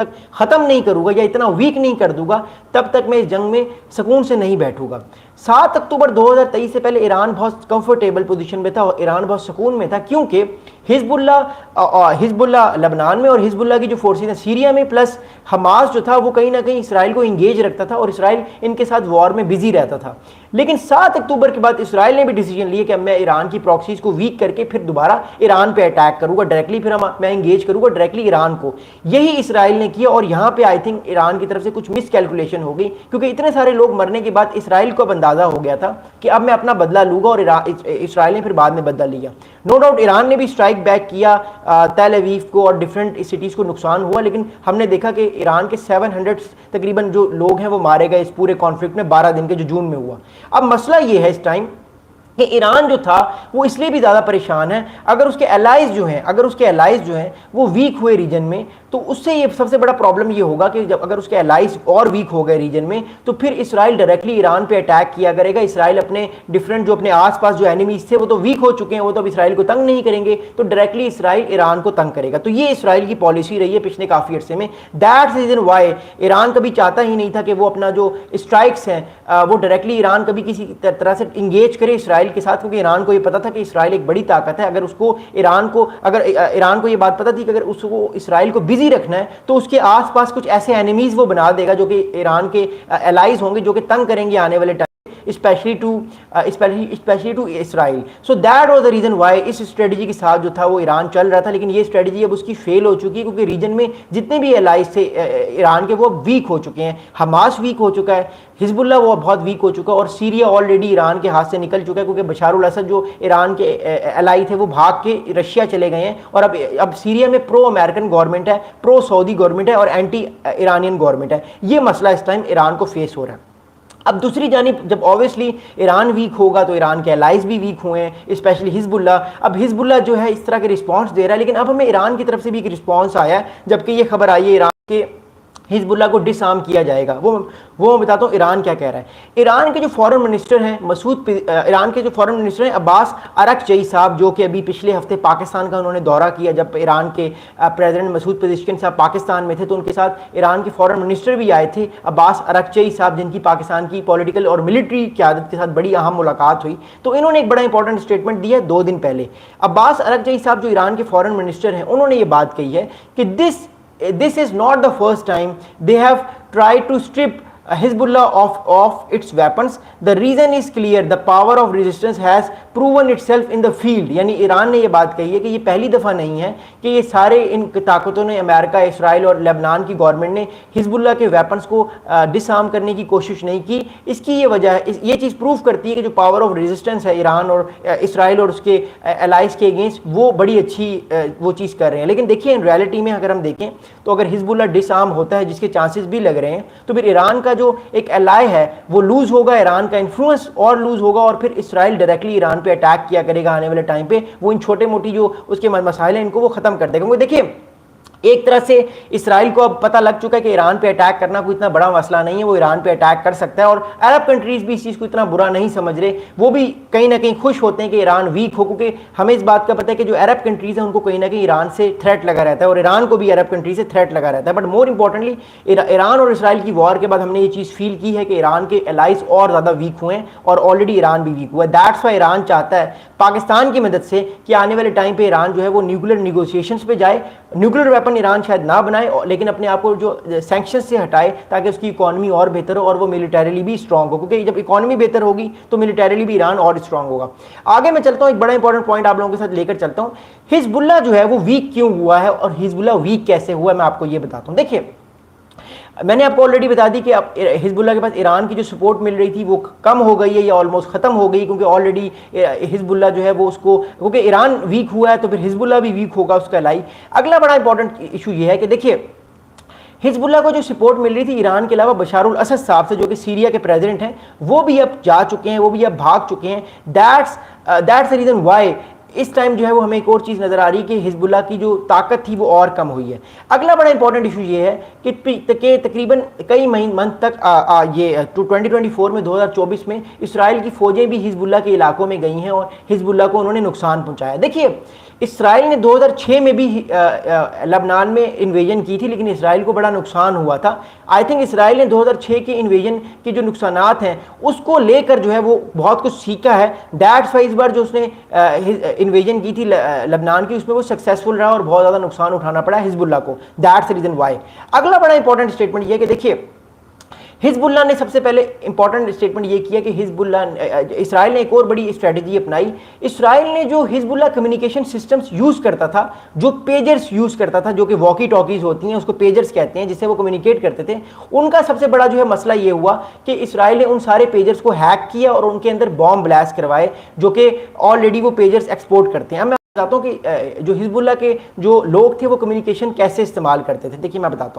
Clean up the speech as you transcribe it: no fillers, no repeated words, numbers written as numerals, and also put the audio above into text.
तक ख़त्म नहीं करूँगा या इतना वीक नहीं कर दूंगा, तब तक मैं इस जंग में सुकून से नहीं बैठूंगा। 7 अक्टूबर 2023 से पहले ईरान बहुत कंफर्टेबल पोजीशन में था और ईरान बहुत सुकून में था, क्योंकि हिजबुल्ला लबनान में और हिजबुल्ला की जो फोर्सेस हैं सीरिया में, प्लस हमास जो था वो कहीं ना कहीं इसराइल को इंगेज रखता था और इसराइल इनके साथ वॉर में बिजी रहता था। लेकिन 7 अक्टूबर के बाद इसराइल ने भी डिसीजन लिया कि अब मैं ईरान की प्रॉक्सीज को वीक करके फिर दोबारा ईरान पे अटैक करूंगा डायरेक्टली, फिर मैं इंगेज करूंगा डायरेक्टली ईरान को। यही इसराइल ने किया और यहाँ पे आई थिंक ईरान की तरफ से कुछ मिस कैलकुलेशन हो गई, क्योंकि इतने सारे लोग मरने के बाद इसराइल को अब अंदाजा हो गया था कि अब मैं अपना बदला लूंगा, और इसराइल ने फिर बाद में बदला लिया। नो डाउट ईरान ने भी स्ट्राइक बैक किया तेल अवीव को और डिफरेंट सिटीज़ को नुकसान हुआ, लेकिन हमने देखा कि ईरान के 700 तकरीबन जो लोग हैं वो मारे गए इस पूरे कॉन्फ्लिक्ट में 12 दिन के जो जून में हुआ। अब मसला ये है इस टाइम कि ईरान जो था वो इसलिए भी ज़्यादा परेशान है, अगर उसके एलाइज जो हैं वो वीक हुए रीजन में, तो उससे ये सबसे बड़ा प्रॉब्लम ये होगा कि जब अगर उसके एलाइज और वीक हो गए रीजन में, तो फिर इसराइल डायरेक्टली ईरान पे अटैक किया करेगा। इसराइल अपने डिफरेंट जो अपने आसपास जो एनिमीज थे वो तो वीक हो चुके हैं, वो तो अब इसराइल को तंग नहीं करेंगे, तो डायरेक्टली इसराइल ईरान को तंग करेगा। तो ये इसराइल की पॉलिसी रही है पिछले काफ़ी अर्से में। दैट्स रीजन वाई ईरान कभी चाहता ही नहीं था कि वो अपना जो स्ट्राइक्स हैं वो डायरेक्टली ईरान कभी किसी तरह से इंगेज करे इसराइल के साथ, क्योंकि ईरान को ये पता था कि इसराइल एक बड़ी ताकत है। अगर ईरान को ये बात पता थी कि अगर उसको इसराइल को बिजी रखना है तो उसके आसपास कुछ ऐसे एनिमीज वो बना देगा जो कि ईरान के एलाइज होंगे, जो कि तंग करेंगे आने वाले time, especially to Israel. So that was the reason why इस स्ट्रेटजी के साथ जो था वो ईरान चल रहा था। लेकिन ये स्ट्रेटजी अब उसकी फेल हो चुकी है, क्योंकि रीजन में जितने भी एलाइज थे ईरान के वो वीक हो चुके हैं। हमास वीक हो चुका है, हिजबुल्ला वो बहुत वीक हो चुका है, और सीरिया ऑलरेडी ईरान के हाथ से निकल चुका है, क्योंकि बशारुल असद जो ईरान के एलाई थे वो भाग के रशिया चले गए हैं, और अब सीरिया में प्रो अमेरिकन गवर्नमेंट है, प्रो सऊदी गवर्नमेंट है और एंटी ईरानियन गवर्नमेंट है। ये मसला इस टाइम ईरान को फेस हो रहा है। अब दूसरी जानिब जब ऑब्वियसली ईरान वीक होगा तो ईरान के एलाइज भी वीक हुए हैं, स्पेशली हिजबुल्ला। अब हिजबुल्ला जो है इस तरह के रिस्पांस दे रहा है, लेकिन अब हमें ईरान की तरफ से भी एक रिस्पांस आया है, जबकि ये खबर आई है ईरान के हिजबुल्ला को डिसआर्म किया जाएगा। वो मैं बताता हूँ ईरान क्या कह रहा है। ईरान के जो फॉरेन मिनिस्टर हैं ईरान के जो फॉरेन मिनिस्टर हैं अब्बास अरगची साहब, जो कि अभी पिछले हफ्ते पाकिस्तान का उन्होंने दौरा किया, जब ईरान के प्रेसिडेंट मसूद पेज़ेशकियान साहब पाकिस्तान में थे तो उनके साथ ईरान के फॉरेन मिनिस्टर भी आए थे, अब्बास अरगची साहब, जिनकी पाकिस्तान की पॉलिटिकल और मिलिट्री क़यादत के साथ बड़ी अहम मुलाकात हुई। तो इन्होंने एक बड़ा इंपॉर्टेंट स्टेटमेंट दिया है 2 दिन पहले। अब्बास अरगची साहब जो ईरान के फॉरेन मिनिस्टर हैं, उन्होंने ये बात कही है कि this is not the first time they have tried to strip Hezbollah of its weapons. The reason is clear, the power of resistance has proven itself in the field. यानी Iran ने ये बात कही है कि ये पहली दफ़ा नहीं है कि ये सारे इन ताकतों ने, अमेरिका, इसराइल और लेबनान की गवर्नमेंट ने हिजबुल्लाह के वेपन्स को डिसआर्म करने की कोशिश नहीं की। इसकी ये वजह है, ये चीज़ प्रूव करती है कि जो पावर ऑफ रेजिस्टेंस है ईरान और इसराइल और उसके एलाइज के अगेंस्ट, वो बड़ी अच्छी वो चीज़ कर रहे हैं। लेकिन देखिए इन रियलिटी में अगर हम देखें तो अगर हिजबुल्लाह डिसआर्म होता है, जिसके चांसेस भी लग रहे हैं, तो फिर ईरान का जो एक एलाई है वो लूज होगा, ईरान का इन्फ्लुएंस और लूज होगा, और फिर इसराइल डायरेक्टली ईरान पे अटैक किया करेगा आने वाले टाइम पे। वो इन छोटे मोटी जो उसके मसाइल हैं इनको वो खत्म कर देगा। क्योंकि देखिए एक तरह से इसराइल को अब पता लग चुका है कि ईरान पे अटैक करना कोई इतना बड़ा मसला नहीं है, वो ईरान पे अटैक कर सकता है, और अरब कंट्रीज भी इस चीज़ को इतना बुरा नहीं समझ रहे। वो भी कहीं ना कहीं खुश होते हैं कि ईरान वीक हो, क्योंकि हमें इस बात का पता है कि जो अरब कंट्रीज हैं उनको कहीं ना कहीं ईरान से थ्रेट लगा रहता है, और ईरान को भी अरब कंट्री से थ्रेट लगा रहता है। बट मोर इंपॉर्टेंटली ईरान और इसराइल की वॉर के बाद हमने ये चीज़ फील की है कि ईरान के एलाइज और ज़्यादा वीक हुए हैं, और ऑलरेडी ईरान भी वीक हुआ है। दैट्स वाई ईरान चाहता है पाकिस्तान की मदद से कि आने वाले टाइम पे ईरान जो है वो न्यूक्लियर निगोशिएशंस पे जाए। न्यूक्लियर वेपन ईरान शायद ना बनाए, लेकिन अपने आप को जो सैंक्शन से हटाए, ताकि उसकी इकोनॉमी और बेहतर हो और वो मिलिटरीली भी स्ट्रांग हो, क्योंकि जब इकोनॉमी बेहतर होगी तो मिलिटरीली भी ईरान और स्ट्रांग होगा। आगे मैं चलता हूँ, एक बड़ा इंपॉर्टेंट पॉइंट आप लोगों के साथ लेकर चलता हूँ। हिजबुल्लाह जो है वो वीक क्यों हुआ है और हिजबुल्लाह वीक कैसे हुआ है, मैं आपको ये बताता हूँ। देखिए मैंने आपको ऑलरेडी बता दी कि अब हिजबुल्लाह के पास ईरान की जो सपोर्ट मिल रही थी वो कम हो गई है या ऑलमोस्ट ख़त्म हो गई, क्योंकि ऑलरेडी हिजबुल्लाह जो है वो उसको, क्योंकि ईरान वीक हुआ है तो फिर हिजबुल्लाह भी वीक होगा उसका लाई। अगला बड़ा इंपॉर्टेंट इशू ये है कि देखिए हिजबुल्लाह को जो सपोर्ट मिल रही थी ईरान के अलावा बशारुल असद साहब से, जो कि सीरिया के प्रेसिडेंट हैं, वो भी अब जा चुके हैं, वो भी अब भाग चुके हैं। दैट्स द रीज़न वाई इस टाइम जो है वो हमें एक और चीज़ नज़र आ रही है कि हिजबुल्लाह की जो ताकत थी वो और कम हुई है। अगला बड़ा इंपॉर्टेंट इशू ये है कि तकरीबन कई मंथ तक ये 2024 में 2024 में इसराइल की फ़ौजें भी हिजबुल्लाह के इलाकों में गई हैं और हिजबुल्लाह को उन्होंने नुकसान पहुँचाया। देखिए اسرائیل نے 2006 میں بھی لبنان میں انویژن کی تھی، لیکن اسرائیل کو بڑا نقصان ہوا تھا. آئی تھنک اسرائیل نے 2006 کے انویژن کے جو نقصانات ہیں اس کو لے کر جو ہے وہ بہت کچھ سیکھا ہے. دیٹس وائی اس بار جو اس نے انویژن کی تھی لبنان کی، اس میں وہ سکسیسفل رہا اور بہت زیادہ نقصان اٹھانا پڑا حزب اللہ کو. That's reason why. اگلا بڑا امپورٹنٹ اسٹیٹمنٹ یہ ہے کہ دیکھیے حزب اللہ نے سب سے پہلے امپورٹنٹ اسٹیٹمنٹ یہ کیا کہ حزب اللہ اسرائیل نے ایک اور بڑی اسٹریٹجی اپنائی. اسرائیل نے جو حزب اللہ کمیونیکیشن سسٹمز یوز کرتا تھا، جو پیجرز یوز کرتا تھا، جو کہ واکی ٹاکیز ہوتی ہیں، اس کو پیجرز کہتے ہیں، جس سے وہ کمیونیکیٹ کرتے تھے، ان کا سب سے بڑا جو ہے مسئلہ یہ ہوا کہ اسرائیل نے ان سارے پیجرز کو ہیک کیا اور ان کے اندر بام بلاسٹ کروائے، جو کہ آلریڈی وہ پیجرز ایکسپورٹ کرتے ہیں. میں بتاتا ہوں کہ جو حزب اللہ کے جو لوگ تھے وہ کمیونیکیشن کیسے استعمال کرتے تھے. دیکھیے میں بتاتا ہوں.